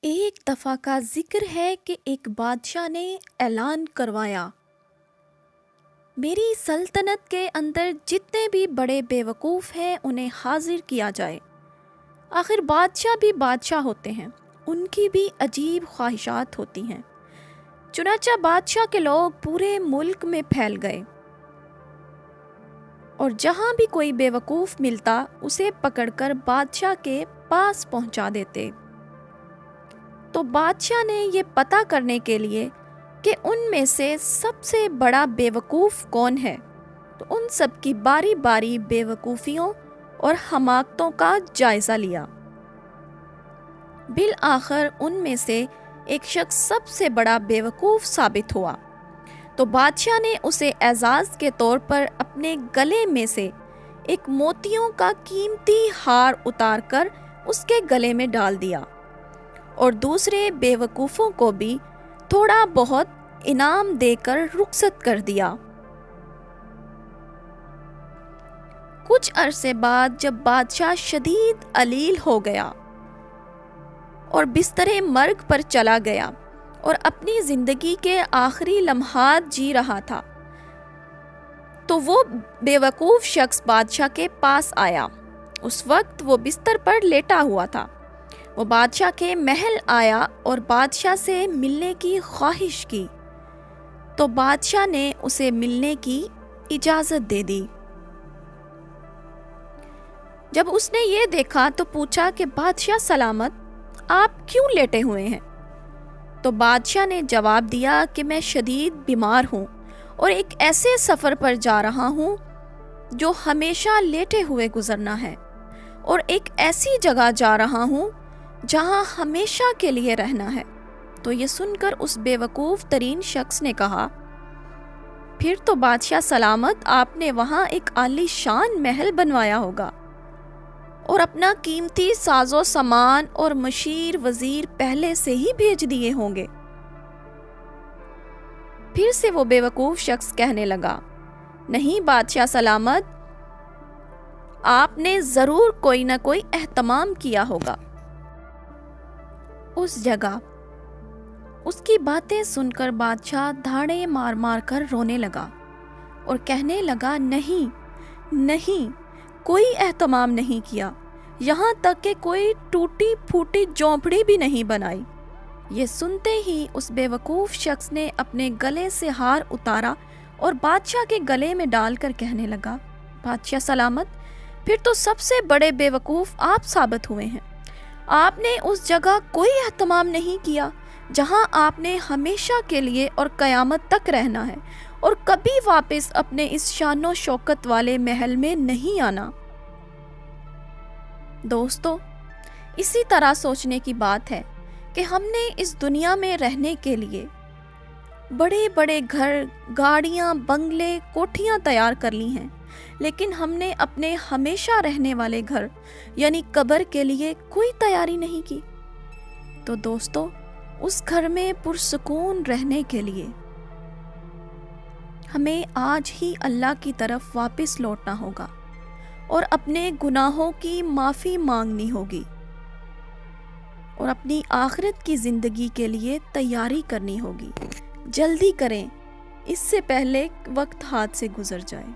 ایک دفعہ کا ذکر ہے کہ ایک بادشاہ نے اعلان کروایا، میری سلطنت کے اندر جتنے بھی بڑے بیوقوف ہیں انہیں حاضر کیا جائے۔ آخر بادشاہ بھی بادشاہ ہوتے ہیں، ان کی بھی عجیب خواہشات ہوتی ہیں۔ چنانچہ بادشاہ کے لوگ پورے ملک میں پھیل گئے اور جہاں بھی کوئی بیوقوف ملتا اسے پکڑ کر بادشاہ کے پاس پہنچا دیتے۔ تو بادشاہ نے یہ پتہ کرنے کے لیے کہ ان میں سے سب سے بڑا بیوقوف کون ہے، تو ان سب کی باری باری بیوقوفیوں اور حماقتوں کا جائزہ لیا۔ بالآخر ان میں سے ایک شخص سب سے بڑا بیوقوف ثابت ہوا، تو بادشاہ نے اسے اعزاز کے طور پر اپنے گلے میں سے ایک موتیوں کا قیمتی ہار اتار کر اس کے گلے میں ڈال دیا، اور دوسرے بیوقوفوں کو بھی تھوڑا بہت انعام دے کر رخصت کر دیا۔ کچھ عرصے بعد جب بادشاہ شدید علیل ہو گیا اور بستر مرگ پر چلا گیا اور اپنی زندگی کے آخری لمحات جی رہا تھا، تو وہ بیوقوف شخص بادشاہ کے پاس آیا۔ اس وقت وہ بستر پر لیٹا ہوا تھا۔ وہ بادشاہ کے محل آیا اور بادشاہ سے ملنے کی خواہش کی، تو بادشاہ نے اسے ملنے کی اجازت دے دی۔ جب اس نے یہ دیکھا تو پوچھا کہ بادشاہ سلامت، آپ کیوں لیٹے ہوئے ہیں؟ تو بادشاہ نے جواب دیا کہ میں شدید بیمار ہوں اور ایک ایسے سفر پر جا رہا ہوں جو ہمیشہ لیٹے ہوئے گزرنا ہے، اور ایک ایسی جگہ جا رہا ہوں جہاں ہمیشہ کے لیے رہنا ہے۔ تو یہ سن کر اس بیوقوف ترین شخص نے کہا، پھر تو بادشاہ سلامت آپ نے وہاں ایک عالی شان محل بنوایا ہوگا اور اپنا قیمتی ساز و سامان اور مشیر وزیر پہلے سے ہی بھیج دیے ہوں گے۔ پھر سے وہ بیوقوف شخص کہنے لگا، نہیں بادشاہ سلامت، آپ نے ضرور کوئی نہ کوئی اہتمام کیا ہوگا۔ اس جگہ اس کی باتیں سن کر بادشاہ دھاڑے مار مار کر رونے لگا اور کہنے لگا، نہیں، کوئی اہتمام نہیں کیا، یہاں تک کہ کوئی ٹوٹی پھوٹی جھونپڑی بھی نہیں بنائی۔ یہ سنتے ہی اس بیوقوف شخص نے اپنے گلے سے ہار اتارا اور بادشاہ کے گلے میں ڈال کر کہنے لگا، بادشاہ سلامت، پھر تو سب سے بڑے بیوقوف آپ ثابت ہوئے ہیں۔ آپ نے اس جگہ کوئی اہتمام نہیں کیا جہاں آپ نے ہمیشہ کے لیے اور قیامت تک رہنا ہے، اور کبھی واپس اپنے اس شان و شوکت والے محل میں نہیں آنا۔ دوستو، اسی طرح سوچنے کی بات ہے کہ ہم نے اس دنیا میں رہنے کے لیے بڑے بڑے گھر، گاڑیاں، بنگلے، کوٹھیاں تیار کر لی ہیں، لیکن ہم نے اپنے ہمیشہ رہنے والے گھر یعنی قبر کے لیے کوئی تیاری نہیں کی۔ تو دوستو، اس گھر میں پرسکون رہنے کے لیے ہمیں آج ہی اللہ کی طرف واپس لوٹنا ہوگا اور اپنے گناہوں کی معافی مانگنی ہوگی اور اپنی آخرت کی زندگی کے لیے تیاری کرنی ہوگی۔ جلدی کریں، اس سے پہلے وقت ہاتھ سے گزر جائے۔